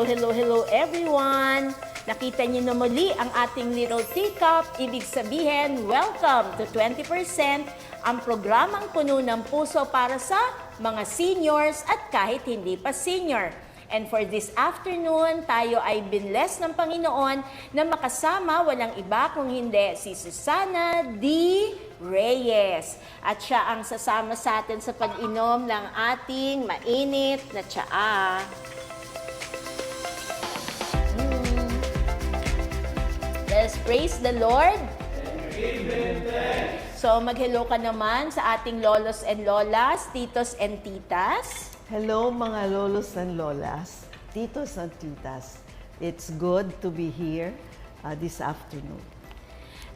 hello everyone! Nakita niyo na muli ang ating little teacup. Ibig sabihin, welcome to 20%, ang programang puno ng puso para sa mga seniors at kahit hindi pa senior. And for this afternoon, tayo ay binless ng Panginoon na makasama walang iba kung hindi si Susana D. Reyes. At siya ang sasama sa atin sa pag-inom ng ating mainit na tsaa. Let's praise the Lord. Amen. So mag-hello ka naman sa ating lolos and lolas, titos and titas. Hello mga lolos and lolas, titos and titas. It's good to be here this afternoon.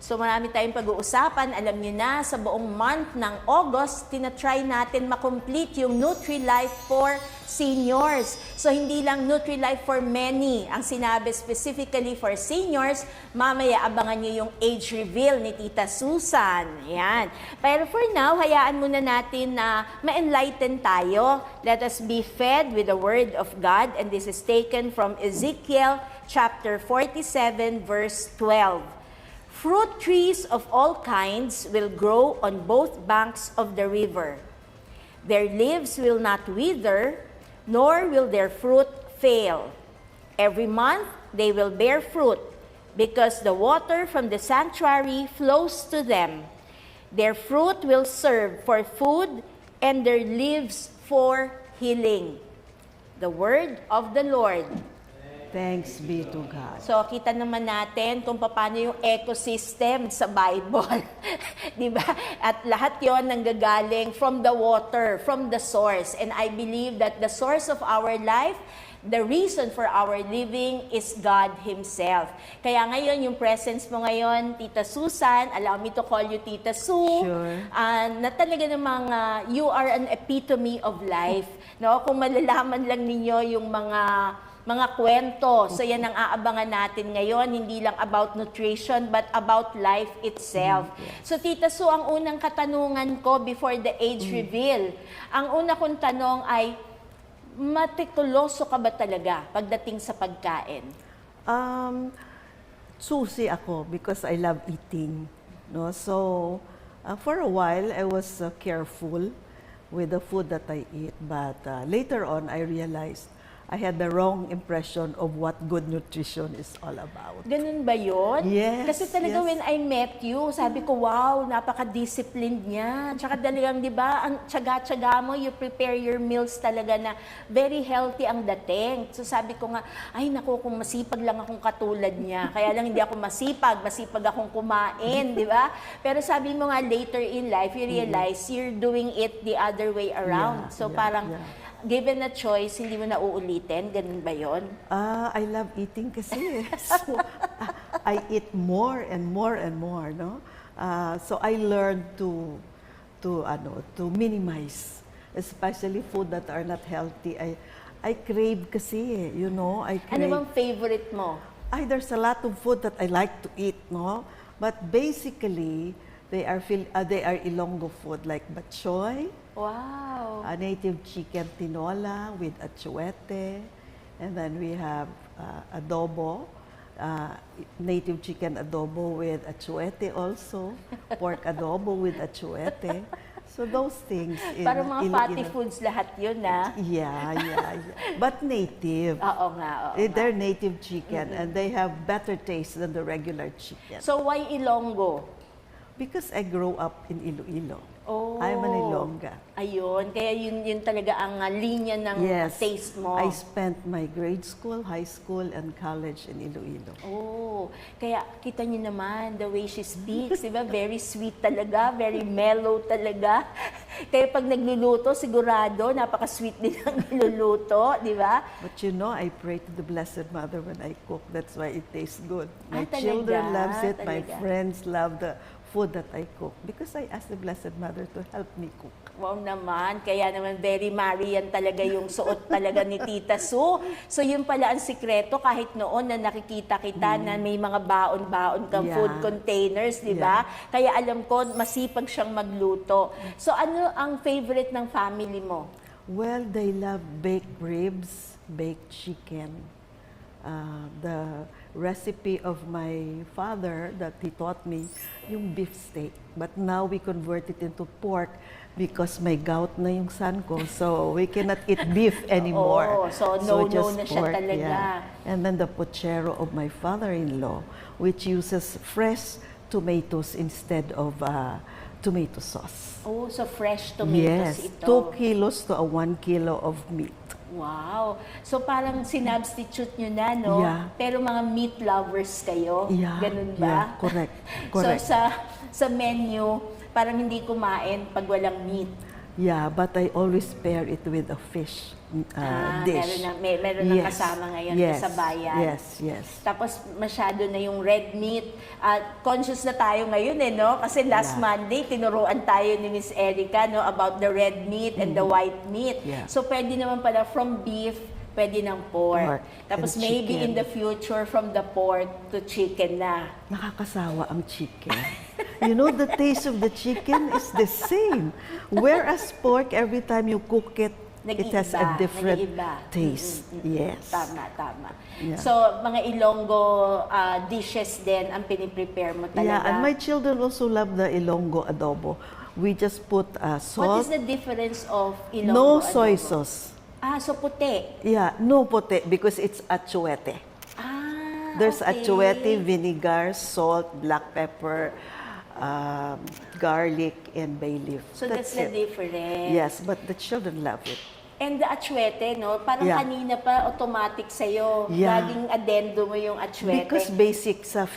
So marami tayong pag-uusapan. Alam niyo na, sa buong month ng August, tinatry natin makomplete yung Nutri-Life for seniors. So hindi lang Nutri-Life for many ang sinabi specifically for seniors. Mamaya abangan niyo yung age reveal ni Tita Susan. Yan. Pero for now, hayaan muna natin na ma-enlighten tayo. Let us be fed with the Word of God. And this is taken from Ezekiel chapter 47 verse 12. Fruit trees of all kinds will grow on both banks of the river. Their leaves will not wither, nor will their fruit fail. Every month they will bear fruit, because the water from the sanctuary flows to them. Their fruit will serve for food, and their leaves for healing. The word of the Lord. Thanks be to God. So, kita naman natin kung paano yung ecosystem sa Bible. Di ba? At lahat yon nanggagaling from the water, from the source. And I believe that the source of our life, the reason for our living is God Himself. Kaya ngayon, yung presence mo ngayon, Tita Susan, allow me to call you Tita Su, Sure. Na talaga namang you are an epitome of life. No? Kung malalaman lang ninyo yung mga kwento. So yan ang aabangan natin ngayon, hindi lang about nutrition but about life itself. Yes. So Tita Su, ang unang katanungan ko before the age reveal, ang una kong tanong ay, matikuloso ka ba talaga pagdating sa pagkain? Susi ako because I love eating. No? So, for a while, I was careful with the food that I eat. But later on, I realized I had the wrong impression of what good nutrition is all about. Ganun ba yun? Yes. Kasi talaga yes. when I met you, sabi ko, wow, napaka-disciplined niya. Tsaka talagang, di ba, ang tsaga-tsaga mo, you prepare your meals talaga na very healthy ang dating. So sabi ko nga, ay naku, kung masipag lang akong katulad niya. Kaya lang hindi ako masipag akong kumain, di ba? Pero sabi mo nga, later in life, you realize you're doing it the other way around. Parang, given a choice, hindi mo na uulitin? Ganun ba yun? I love eating kasi. So, I eat more and more and more, no? So I learned to minimize, especially food that are not healthy. I crave kasi, you know, I crave. Ano bang favorite mo? There's a lot of food that I like to eat, no? But basically, they are Ilonggo food like batchoy. Wow. A native chicken tinola with atsuete, and then we have adobo, native chicken adobo with atsuete also, pork adobo with atsuete. So those things. Parang mga fatty foods lahat yun, na? Yeah. But native. Oo nga. They're native chicken and they have better taste than the regular chicken. So why Ilonggo? Because I grew up in Iloilo. Oh. I'm an Ilongga. Ayun, kaya yun talaga ang linya ng taste mo. I spent my grade school, high school, and college in Iloilo. Oh, kaya kita niyo naman, the way she speaks, diba? Very sweet talaga, very mellow talaga. Kaya pag nagluluto, sigurado, napaka-sweet din ang niluluto, di ba? But you know, I pray to the Blessed Mother when I cook. That's why it tastes good. My Talaga? children loves it. Talaga? My friends love the food that I cook because I ask the Blessed Mother to help me cook. Wow naman, kaya naman very Marian talaga yung suot talaga ni Tita Su. So yun pala ang sikreto kahit noon na nakikita kita na may mga baon-baon kang food containers, di ba? Kaya alam ko masipag siyang magluto. So ano ang favorite ng family mo? Well, they love baked ribs, baked chicken, the recipe of my father that he taught me, yung beef steak. But now we convert it into pork because may gout na yung son ko, so we cannot eat beef anymore. Oh, so no just na siya pork, talaga. yeah. And then the puchero of my father-in-law, which uses fresh tomatoes instead of tomato sauce. Oh, so fresh tomatoes Yes, ito. 2 kilos to 1 kilo of meat. Wow. So parang sinubstitute nyo na, no? Yeah. Pero mga meat lovers kayo. Yeah, Ganun ba? yeah, correct, correct. So sa menu, parang hindi kumain pag walang meat. Yeah, but I always pair it with a fish dish. Meron ng kasama ngayon sa bayan. Yes. Tapos masyado na yung red meat. Conscious na tayo ngayon no? Kasi last Monday, tinuruan tayo ni Miss Erica no, about the red meat and the white meat. Yeah. So pwede naman pala from beef, pwede ng pork. Tapos and maybe chicken. in the future, from the pork to chicken na. Nakakasawa ang chicken. You know, the taste of the chicken is the same. Whereas pork, every time you cook it, it has a different taste. Yes. Tama. Yeah. So, mga Ilonggo dishes din ang piniprepare mo talaga. Yeah, and my children also love the Ilonggo adobo. We just put salt. What is the difference of Ilonggo No adobo? soy sauce. So puti. Yeah, no pote because it's achuete. There's okay. achuete, vinegar, salt, black pepper, garlic, and bay leaf. So that's the it. difference. Yes, but the children love it. And the achuete, no? Parang Yeah. kanina pa automatic sa'yo. Yeah. Laging addendo mo yung achuete. Because basic sa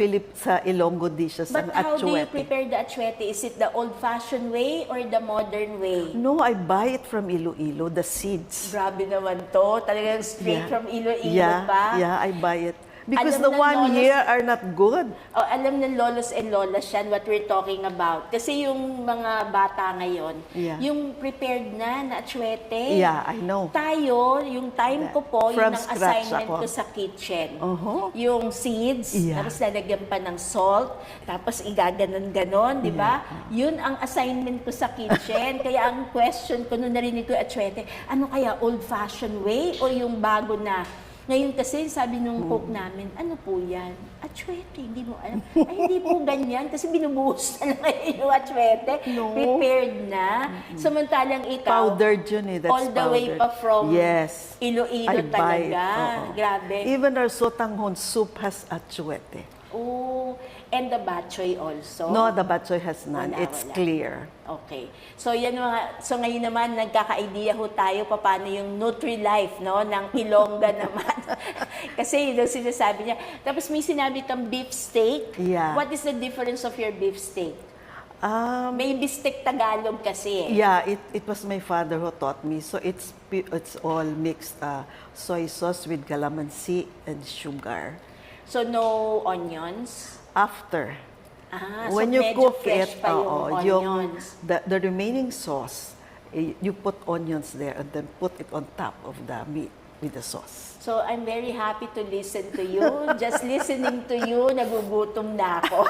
Ilonggo dishes But ang how do you achuete. prepare the achuete? Is it the old-fashioned way or the modern way? No, I buy it from Iloilo, the seeds. Grabe naman to. Talagang straight from Iloilo pa. Yeah, I buy it. Because Alam the ng one lolos- here are not good. Alam ng lolos and lolas yan what we're talking about. Kasi yung mga bata ngayon, Yeah. yung prepared na achuete. Yeah, I know. Tayo, yung time ko po, From yung ang scratch assignment ako. ko sa kitchen. Uh-huh. Yung seeds, Yeah. tapos lalagyan pa ng salt, tapos igaganon-ganon, di ba? Yun ang assignment ko sa kitchen. Kaya ang question ko nung narinig ko yung achuete, ano kaya, old-fashioned way o yung bago na? Ngayon kasi, sabi nung cook namin, ano po yan? Achuete, hindi mo alam. Ay, hindi po ganyan kasi binubuhos na lang ngayon yung achuete. No. Prepared na. Samantalang ikaw, Powdered yun eh. That's all the way powdered. pa from Yes. Iloilo I buy it. talaga. Oo. Grabe. Even our sotanghon soup has achuete. Oh, and the batchoy also? No, the batchoy has none. Wala, It's wala. clear. Okay. So yan so ngayon naman nagkaka-idea ho tayo paano yung Nutri-Life no ng Ilongga naman. Kasi yun ang sinasabi niya. Tapos may sinabi kang beef steak. Yeah. What is the difference of your beef steak? May bistek Tagalog kasi eh. Yeah, it was my father who taught me. So it's all mixed soy sauce with calamansi and sugar. So no onions? After. so When you medyo cook fresh it, pa yung yung onions. the remaining sauce, you put onions there and then put it on top of the meat with the sauce. So I'm very happy to listen to you. Just listening to you, nagugutom na ako.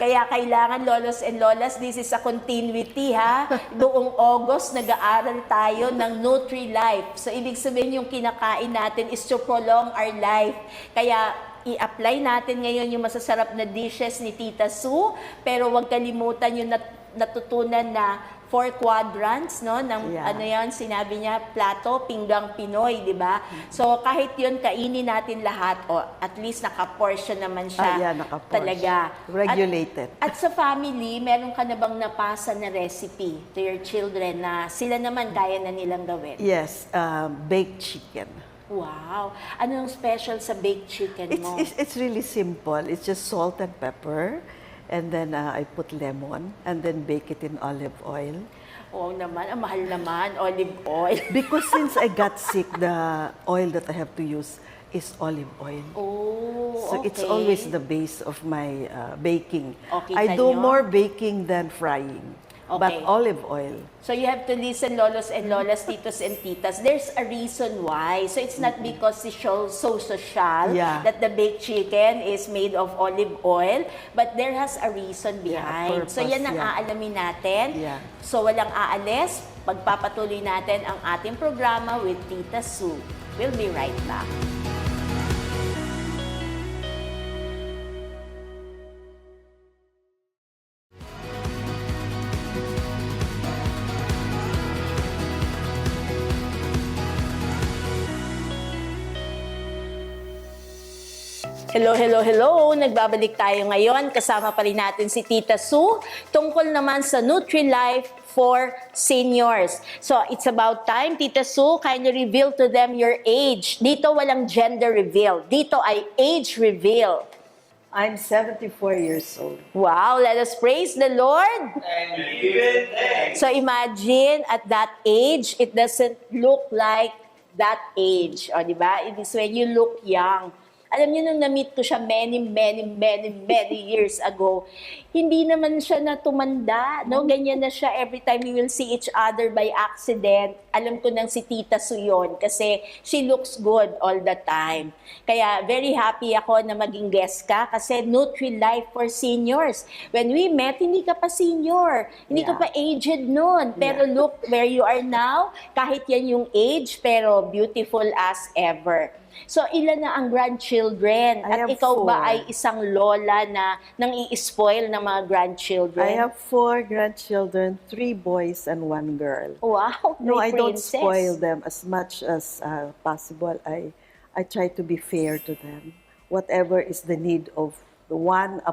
Kaya kailangan, lolos and lolas, this is a continuity ha. Buong August, nag-aaral tayo ng Nutri-Life. So ibig sabihin yung kinakain natin is to prolong our life. Kaya i-apply natin ngayon yung masasarap na dishes ni Tita Sue, pero huwag kalimutan yung natutunan na 4 quadrants, no? Ng, Yeah. ano yan, sinabi niya, plato, pinggang Pinoy, di ba? So, kahit yun, kainin natin lahat, o at least naka-portion naman siya. naka-portion. Talaga. Regulated. At sa family, meron ka na bang napasa na recipe to your children na sila naman kaya na nilang gawin? Yes, baked chicken. Wow! Anong special sa baked chicken mo? It's really simple. It's just salt and pepper, and then I put lemon, and then bake it in olive oil. Oo naman, ang mahal naman, olive oil. Because since I got sick, the oil that I have to use is olive oil. Oh, So it's okay. always the base of my baking. Okay, I do tanyo? more baking than frying, Okay. but olive oil. So you have to listen, lolos and lolas, titos and titas. There's a reason why. So it's not because it's so social Yeah. that the baked chicken is made of olive oil, but there has a reason behind. So purpose, yan ang yeah. aalamin natin. Yeah. So walang aalis, pagpapatuloy natin ang ating programa with Tita Sue. We'll be right back. Hello, hello, hello! Nagbabalik tayo ngayon. Kasama pa rin natin si Tita Sue tungkol naman sa NutriLife for seniors. So, it's about time. Tita Sue, kindly reveal to them your age. Dito walang gender reveal. Dito ay age reveal. I'm 74 years old. Wow, let us praise the Lord. So imagine at that age, it doesn't look like that age. O, di ba? It is when you look young. Alam niyo, nung na-meet ko siya many years ago, hindi naman siya na tumanda, no? Ganyan na siya every time we will see each other by accident. Alam ko nang si Tita Sue yun kasi she looks good all the time. Kaya very happy ako na maging guest ka kasi NutriLife for seniors. When we met, hindi ka pa senior, hindi ka pa aged noon. Pero look where you are now, kahit yan yung age, pero beautiful as ever. So, ilan na ang grandchildren? I At have ikaw ba 4. ay isang lola na nang i-spoil ng mga grandchildren? I have 4 grandchildren, 3 boys and 1 girl. Wow, No, may I don't princess. spoil them as much as possible. I try to be fair to them. Whatever is the need of the one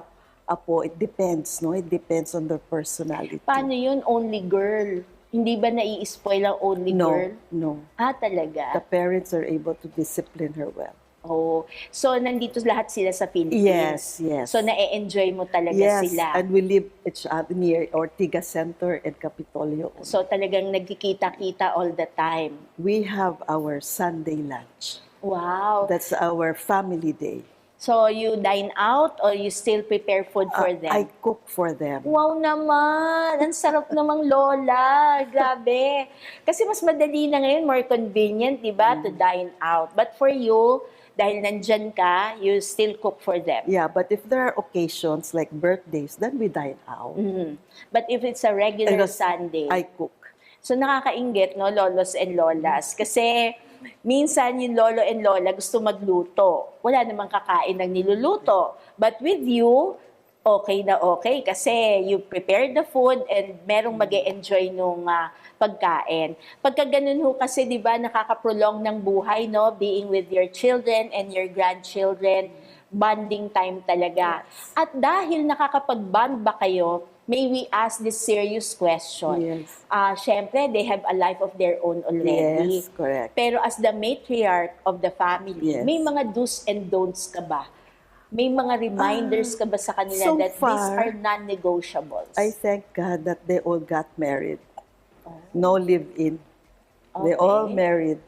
apo, it depends, no? It depends on their personality. Paano yun? Only girl. Hindi ba nai-spoil ang only No, girl? no. Ah, The talaga? parents are able to discipline her well. Oh. So, nandito lahat sila sa Philippines? Yes, yes. So, na-enjoy mo talaga Yes, sila? and we live each other near Ortigas Center and Capitolio. So, talagang nagkikita-kita all the time? We have our Sunday lunch. Wow. That's our family day. So, you dine out or you still prepare food for them? I cook for them. Wow naman! Ang sarap namang lola! Grabe! Kasi mas madali na ngayon, more convenient, di ba, to dine out. But for you, dahil nandyan ka, you still cook for them. Yeah, but if there are occasions like birthdays, then we dine out. Mhm. But if it's a regular Because Sunday, I cook. so nakakainggit, no, lolos and lolas. Kasi minsan yung lolo and lola gusto magluto. Wala namang kakain ng niluluto. But with you, okay na okay. Kasi you prepare the food and merong mag-e-enjoy nung pagkain. Pagka ganun ho kasi, di ba, nakaka-prolong ng buhay, no? Being with your children and your grandchildren, bonding time talaga. Yes. At dahil nakakapag-bond ba kayo, may we ask this serious question. Yes. Siyempre, they have a life of their own already. Yes, correct. Pero as the matriarch of the family, Yes. may mga do's and don'ts ka ba? May mga reminders ka ba sa kanila so that these far, are non-negotiables? I thank God that they all got married. No live-in. They Okay. all married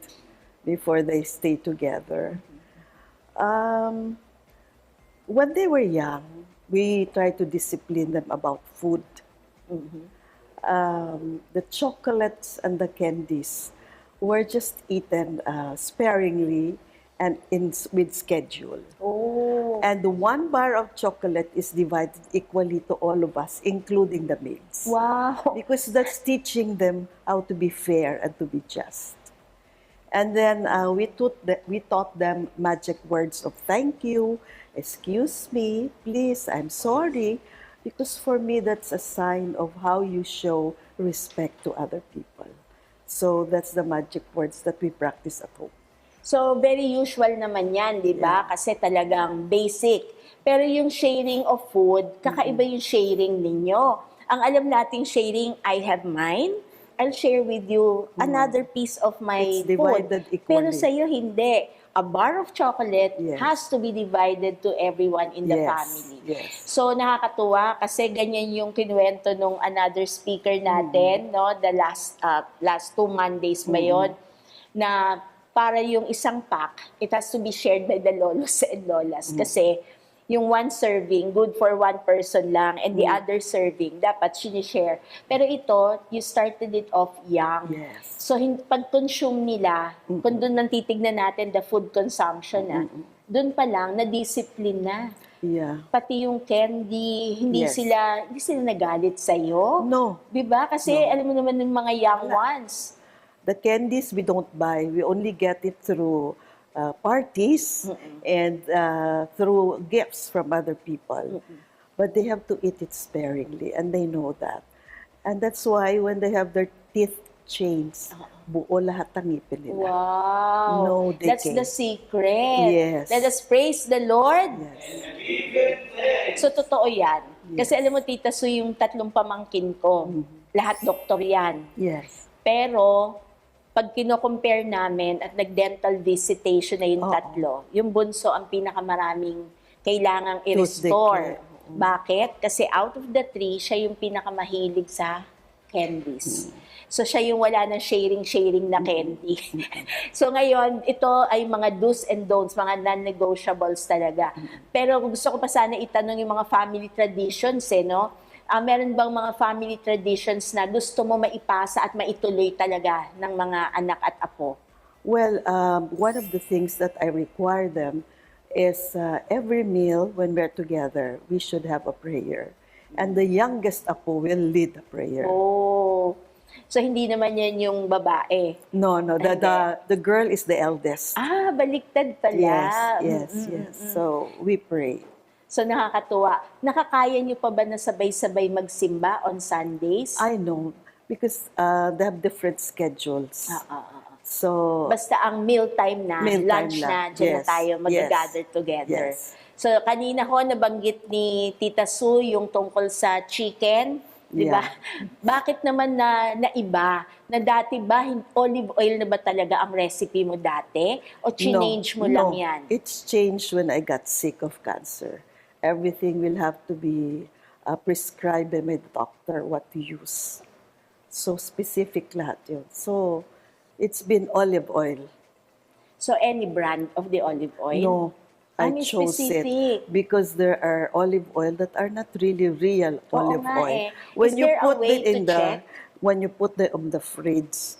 before they stay together. When they were young, we tried to discipline them about food. The chocolates and the candies were just eaten sparingly and with schedule. Oh. And the 1 bar of chocolate is divided equally to all of us, including the maids. Wow. Because that's teaching them how to be fair and to be just. And then we taught them magic words of thank you, excuse me, please, I'm sorry. Because for me, that's a sign of how you show respect to other people. So that's the magic words that we practice at home. So, very usual naman yan, di ba? Kasi talagang basic. Pero yung sharing of food, kakaiba yung sharing ninyo. Ang alam nating sharing, I have mine, I'll share with you another piece of my It's food. divided equally. Pero sa'yo, hindi. A bar of chocolate Yes. has to be divided to everyone in the Yes, family. yes. So, nakakatuwa kasi ganyan yung kinuwento nung another speaker natin, no? The last 2 Mondays ba yun? Na para yung isang pack, it has to be shared by the lolos and lolas. Kasi yung 1 serving, good for 1 person lang, and the other serving, dapat sinishare. Pero ito, you started it off young. Yes. So, pag-consume nila, kung doon nang titignan natin the food consumption, doon pa lang, na-discipline na. Yeah. Pati yung candy, hindi Yes. sila nagalit sa'yo. No. Diba? Kasi alam mo naman ng mga young ones. The candies we don't buy. We only get it through parties and through gifts from other people. But they have to eat it sparingly, and they know that. And that's why when they have their teeth chains. Buo lahat ng ngipin nila. Wow. No That's decay. the secret. Yes. Let us praise the Lord. Yes. So, totoo yan. Kasi Yes. alam mo, Tita Su, yung tatlong pamangkin ko, lahat doktor yan. Yes. Pero, pag kino-compare namin at nag-dental visitation na yung Oo. tatlo, yung bunso ang pinakamaraming kailangang Tooth i-restore. decay. Bakit? Kasi out of the three, siya yung pinakamahilig sa candies. So, siya yung wala ng sharing na candy. So, ngayon, ito ay mga do's and don'ts, mga non-negotiables talaga. Pero gusto ko pa sana itanong yung mga family traditions, no? Meron bang mga family traditions na gusto mo maipasa at maituloy talaga ng mga anak at apo? Well, one of the things that I require them is every meal when we're together, we should have a prayer. And the youngest apo will lead the prayer. Oh, so hindi naman yan yung babae. No, the girl is the eldest. Baliktad pala. Yes. So we pray. So nakakatuwa. Nakakaya niyo pa ba na sabay-sabay magsimba on Sundays? I know, because they have different schedules. So, Basta ang mealtime na, Mealtime lunch na, lang. dyan na Yes. tayo mag-gather Yes. together. Yes. So kanina ho nabanggit ni Tita Su yung tungkol sa chicken, di ba? Bakit naman na iba? Na dati ba, olive oil na ba talaga ang recipe mo dati? O change mo lang yan? It's changed when I got sick of cancer. Everything will have to be prescribed by my doctor what to use. So specific lahat yun. So it's been olive oil. So any brand of the olive oil? No, I May chose specific. it because there are olive oil that are not really real Oo olive nga oil. eh. When Is you there a put way it in to check? when you put them in the fridge,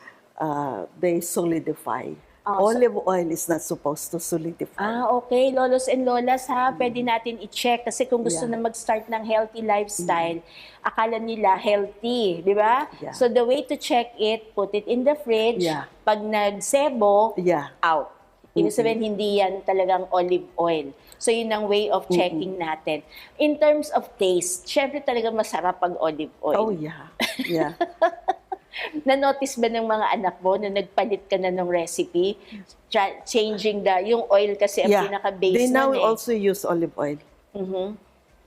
they solidify. Oh, Olive oil is not supposed to solidify. Okay. Lolos and lolas ha, pwede natin i-check. Kasi kung gusto Yeah. na mag-start ng healthy lifestyle, akala nila healthy, di ba? Yeah. So the way to check it, put it in the fridge. Yeah. Pag nagsebo, Yeah. out. Ibig sabihin, hindi yan talagang olive oil. So yun ang way of checking natin. In terms of taste, syempre talaga masarap pag olive oil. Oh yeah, yeah. Na-notice ba ng mga anak mo na nagpalit ka na ng recipe? Changing yung oil kasi ang pinaka-base They now nun eh. also use olive oil. Mhm.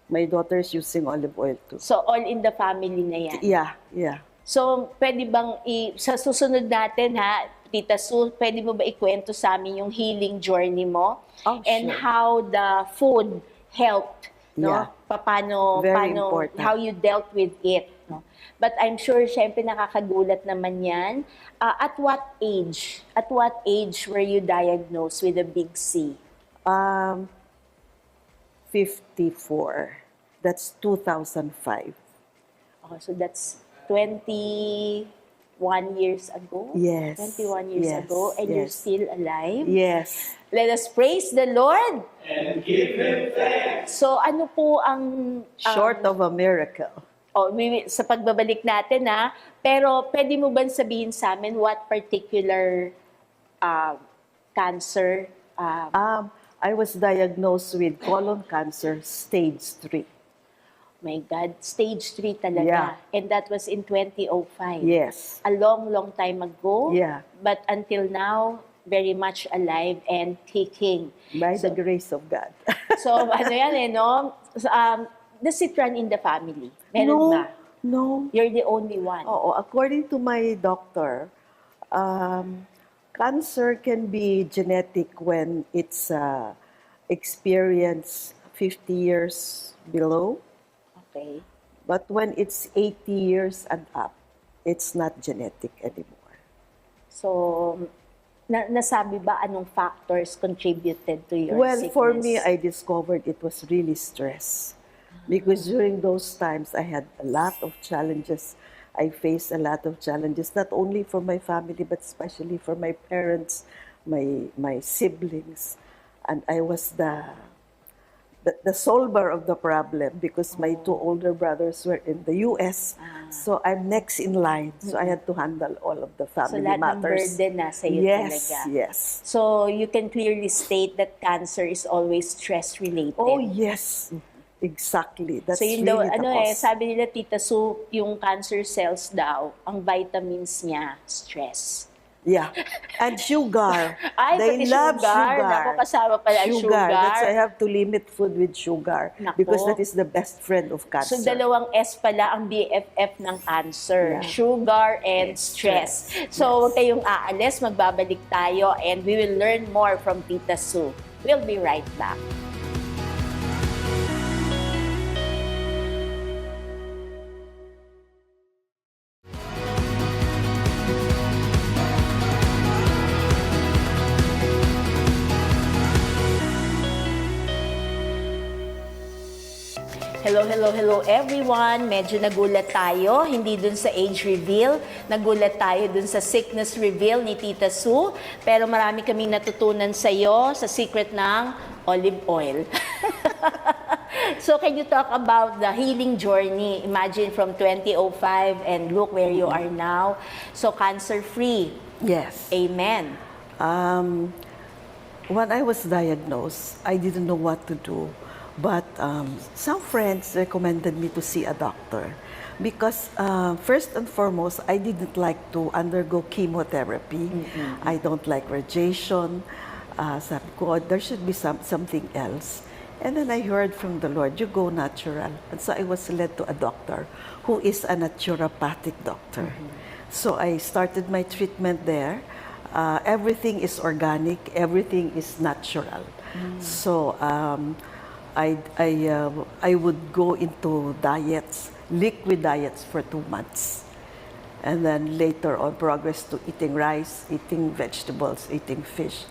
My daughter is using olive oil too. So all in the family na yan. Yeah. So pwede bang sa susunod natin ha, Tita Su, pwede mo ba ikwento sa amin yung healing journey mo? Oh, And sure. how the food helped, no? Yeah. Paano, Very important. how you dealt with it, no? But I'm sure, syempre, nakakagulat naman yan. At what age? At what age were you diagnosed with a big C? 54. That's 2005. Okay, so that's 21 years ago? Yes. 21 years Yes. ago, and you're Yes. still alive? Yes. Let us praise the Lord. And give Him thanks. So ano po ang... Short of a miracle. Sa pagbabalik natin ha, pero pwede mo ba sabihin sa amin what particular cancer? I was diagnosed with colon cancer stage 3. My God, stage 3 talaga. Yeah. And that was in 2005. Yes. A long time ago. Yeah. But until now, very much alive and kicking. By the grace of God. So, ano yan no? Does it run in the family? Meron ba? No. You're the only one. Oo, according to my doctor, cancer can be genetic when it's experienced 50 years below. Okay. But when it's 80 years and up, it's not genetic anymore. So, nasabi ba anong factors contributed to your Well, sickness? for me, I discovered it was really stress. Because during those times, I had a lot of challenges. I faced a lot of challenges, not only for my family, but especially for my parents, my siblings. And I was the solver of the problem because my two older brothers were in the US. So I'm next in line. So I had to handle all of the So, family lahat ng matters. burden nasa iyo Yes, talaga. yes. So, you can clearly state that cancer is always stress-related. Oh, yes. Exactly. That's So yun daw, really the cause. sabi nila Tita Sue, yung cancer cells daw, ang vitamins niya, stress. Yeah. And sugar. Ay, They pati love sugar. sugar. Naku, kasama pala ang sugar. That's why I have to limit food with sugar. Naku. Because that is the best friend of cancer. So dalawang S pala ang BFF ng cancer, Yeah. sugar and stress. So huwag kayong aalis, magbabalik tayo and we will learn more from Tita Sue. We'll be right back. Hello, hello, hello everyone. Medyo nagulat tayo, hindi dun sa age reveal, nagulat tayo dun sa sickness reveal ni Tita Sue. Pero marami kaming natutunan sa iyo sa secret ng olive oil. So can you talk about the healing journey? Imagine from 2005 and look where you are now. So cancer-free. Yes. Amen. When I was diagnosed, I didn't know what to do. But some friends recommended me to see a doctor because first and foremost, I didn't like to undergo chemotherapy. I don't like radiation. Sabi ko, there should be something else. And then I heard from the Lord, you go natural. And so I was led to a doctor who is a naturopathic doctor. So I started my treatment there. Everything is organic, everything is natural. So I would go into diets, liquid diets for 2 months. And then later on progress to eating rice, eating vegetables, eating fish.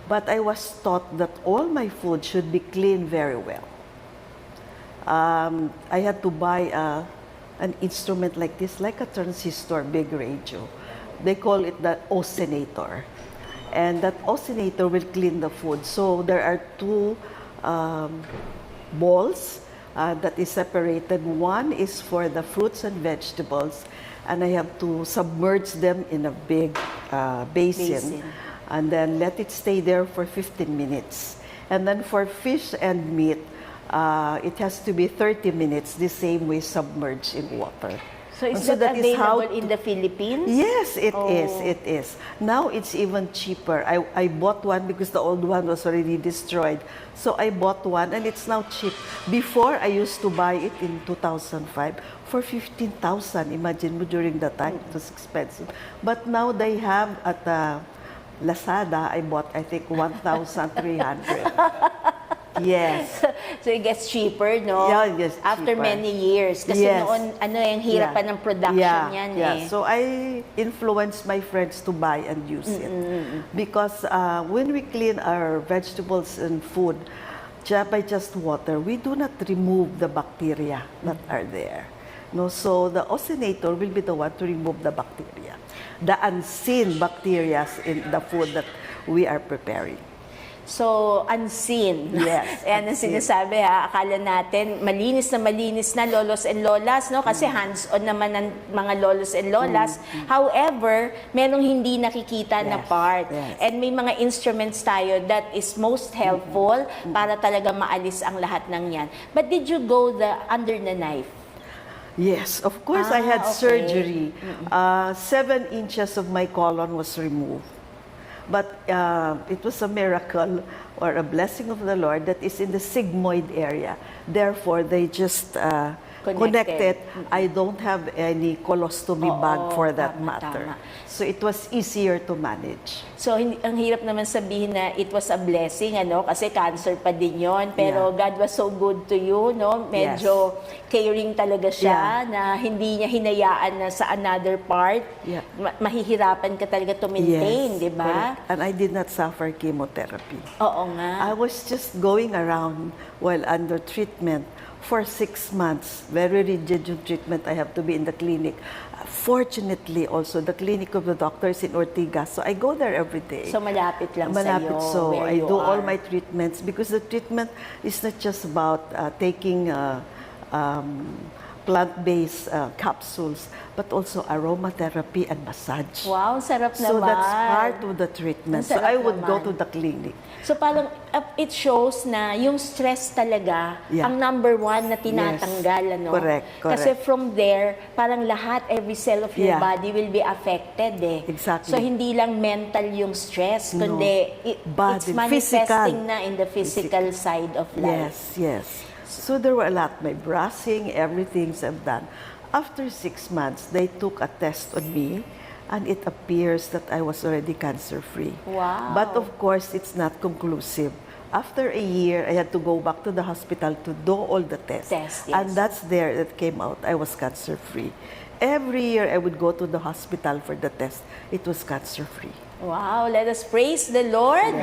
But I was taught that all my food should be cleaned very well. I had to buy an instrument like this, like a transistor, big radio. They call it the ozonator. And that ozonator will clean the food. So there are two bowls that is separated. One is for the fruits and vegetables, and I have to submerge them in a big basin, and then let it stay there for 15 minutes. And then for fish and meat, it has to be 30 minutes, the same way submerged in water. So is And that is how available in the Philippines? Yes, it Oh. is. It is. Now it's even cheaper. I bought one because the old one was already destroyed. So I bought one and it's now cheap. Before, I used to buy it in 2005 for 15,000. Imagine mo, during that time, it was expensive. But now they have at Lazada, I bought, I think, 1,300. Yes. So it gets cheaper, no? Yeah, it gets After cheaper. many years. Kasi Yes. noon, yung hirap pa ng production yan eh. So I influenced my friends to buy and use it. Because when we clean our vegetables and food by just water, we do not remove the bacteria that are there. No, so the ozonator will be the one to remove the bacteria, the unseen bacteria in the food that we are preparing. So, unseen. Yes, Yan ang unseen. sinasabi ha. Akala natin, malinis na lolos and lolas, no? Kasi hands-on naman ng mga lolos and lolas. However, merong hindi nakikita na Yes, part. yes. And may mga instruments tayo that is most helpful para talaga maalis ang lahat ng yan. But did you go under the knife? Yes, of course I had okay. surgery. 7 inches of my colon was removed. But it was a miracle or a blessing of the Lord that is in the sigmoid area. Therefore, they just connected. I don't have any colostomy bag for that tama, matter. tama. So it was easier to manage. So, ang hirap naman sabihin na it was a blessing, kasi cancer pa din yon. Pero God was so good to you, no? Medyo caring talaga siya na hindi niya hinayaan na sa another part. Yeah. Mahihirapan ka talaga to maintain, di ba? Correct. And I did not suffer chemotherapy. Oo nga. I was just going around while under treatment for 6 months. Very rigid yung treatment. I have to be in the clinic. Fortunately, also, the clinic of the doctors in Ortigas. So I go there every day. So, malapit lang Malapit. sa'yo. So where I you do all are. my treatments because the treatment is not just about taking plant-based capsules, but also aromatherapy and massage. Wow, sarap naman. So that's part of the treatment. Ang So sarap I would go naman. to the clinic. So parang it shows na yung stress talaga Yeah. ang number one na tinatanggal. Ano? Correct, correct. Kasi from there, parang lahat, every cell of your Yeah. body will be affected eh. Exactly. So hindi lang mental yung stress, No. kundi it's Body, manifesting physical. na in the physical side of life. Yes, yes. So there were a lot. My brushing, everything's I've done. After 6 months, they took a test on me, and it appears that I was already cancer-free. Wow. But of course, it's not conclusive. After a year, I had to go back to the hospital to do all the tests. Yes. And that's there that came out. I was cancer-free. Every year, I would go to the hospital for the test. It was cancer-free. Wow, let us praise the Lord.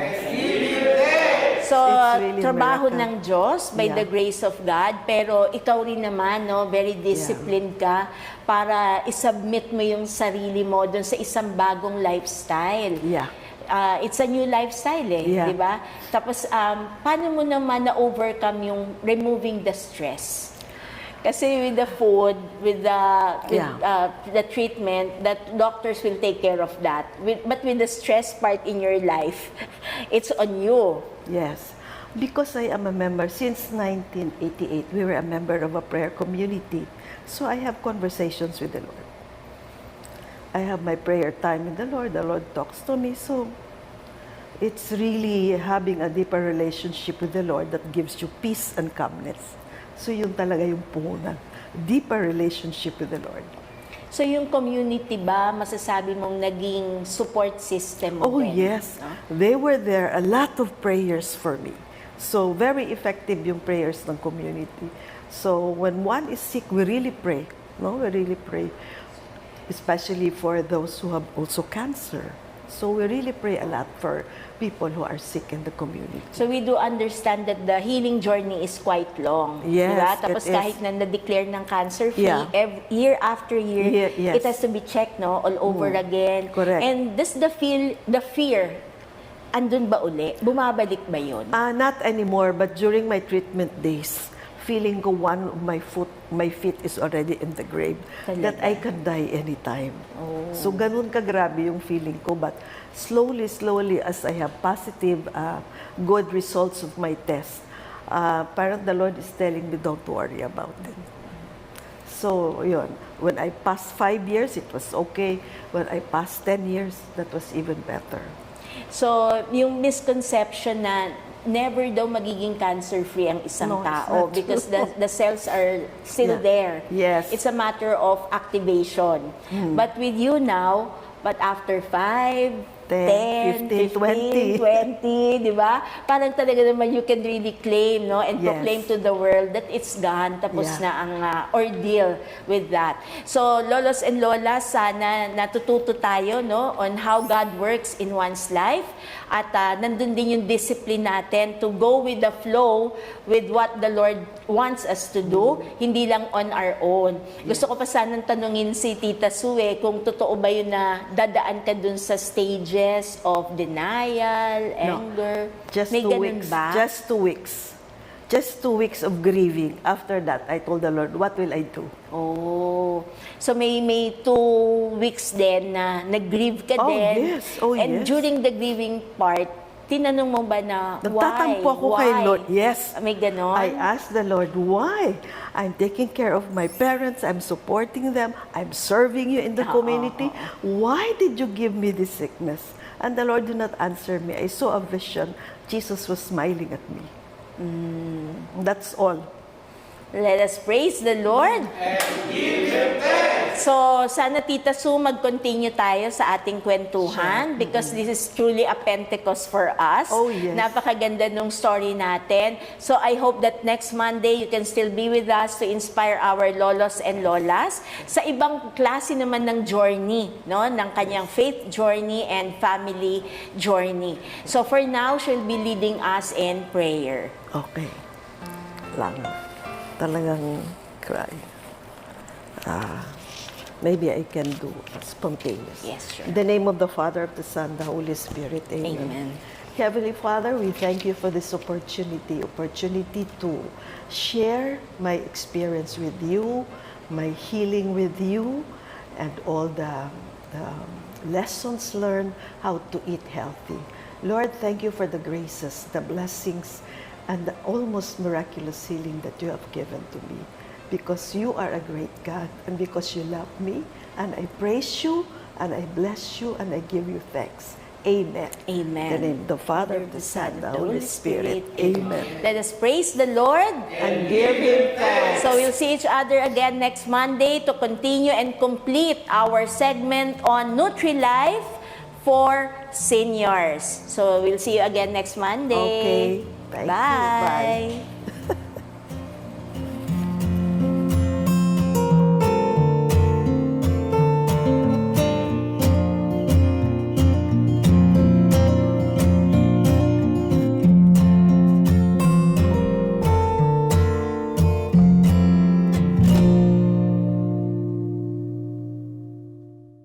So, It's really trabaho miracle. ng Diyos by Yeah. the grace of God, pero ikaw rin naman, no, very disciplined ka para isubmit mo yung sarili mo dun sa isang bagong lifestyle. Yeah. It's a new lifestyle eh, Yeah. di ba? Tapos, paano mo naman na-overcome yung removing the stress? Kasi with the food, with the treatment, that doctors will take care of that. But with the stress part in your life, it's on you. Yes. Because I am a member, since 1988, we were a member of a prayer community. So I have conversations with the Lord. I have my prayer time with the Lord talks to me. So it's really having a deeper relationship with the Lord that gives you peace and calmness. So yun talaga yung puhunan. Deeper relationship with the Lord. So yung community ba, masasabi mong naging support system mo Oh, din, yes. no? They were there. A lot of prayers for me. So, very effective yung prayers ng community. So, when one is sick, we really pray. No, we really pray. Especially for those who have also cancer. So, we really pray a lot for people who are sick in the community. So we do understand that the healing journey is quite long. Yes, diba? Tapos it is. kahit na na-declare ng cancer-free, Yeah. year after year, Yes. it has to be checked no, all over again. Correct. And does the fear, andun ba uli? Bumabalik ba yun? Not anymore, but during my treatment days, feeling ko one of my feet is already in the grave. That Talaga? I can die anytime. So ganun kagrabe yung feeling ko. But slowly, as I have positive, good results of my test, parang the Lord is telling me, don't worry about it. So yun, when I passed 5 years, it was okay. When I passed 10 years, that was even better. So, yung misconception na never daw magiging cancer-free ang isang No, it's tao not because true. the cells are still Yeah. there. Yes. It's a matter of activation. But with you now, but after 5, 10, 15, 20. 20, di ba? Parang talaga naman you can really claim, no? And Yes. proclaim to the world that it's gone. Tapos Yeah. na ang ordeal with that. So, lolos and lolas, sana natututo tayo, no? On how God works in one's life. At nandun din yung discipline natin to go with the flow with what the Lord wants us to do. Hindi lang on our own. Gusto ko pa sanang tanungin si Tita Sue kung totoo ba yun na dadaan ka dun sa stages of denial, anger. Just May 2 ganun weeks. ba? Just 2 weeks. Just 2 weeks of grieving. After that, I told the Lord, what will I do? Oh. So may 2 weeks din na nag-grieve ka Oh, din. yes. Oh, And yes. during the grieving part, tinanong mo ba na Nagtatampo ako why? kay Lord. Yes. May ganon? I asked the Lord, why? I'm taking care of my parents. I'm supporting them. I'm serving you in the community. Why did you give me this sickness? And the Lord did not answer me. I saw a vision. Jesus was smiling at me. That's all. Let us praise the Lord. So, sana Tita Sue, mag-continue tayo sa ating kwentuhan because this is truly a Pentecost for us. Oh, yes. Napakaganda nung story natin. So, I hope that next Monday you can still be with us to inspire our lolos and lolas sa ibang klase naman ng journey, no? Ng kanyang faith journey and family journey. So, for now, she'll be leading us in prayer. Okay. Lang. Talagang cry. Maybe I can do spontaneous. Yes, sure. In the name of the Father, of the Son, the Holy Spirit. Amen. Amen. Heavenly Father, we thank you for this opportunity to share my experience with you, my healing with you, and all the lessons learned, how to eat healthy. Lord, thank you for the graces, the blessings, and the almost miraculous healing that you have given to me. Because you are a great God, and because you love me, and I praise you, and I bless you, and I give you thanks. Amen. Amen. In the name of the Father, the Son, and the Holy Spirit. Amen. Let us praise the Lord. And give Him thanks. So we'll see each other again next Monday to continue and complete our segment on NutriLife for seniors. So we'll see you again next Monday. Okay. Thank you. Bye. Bye.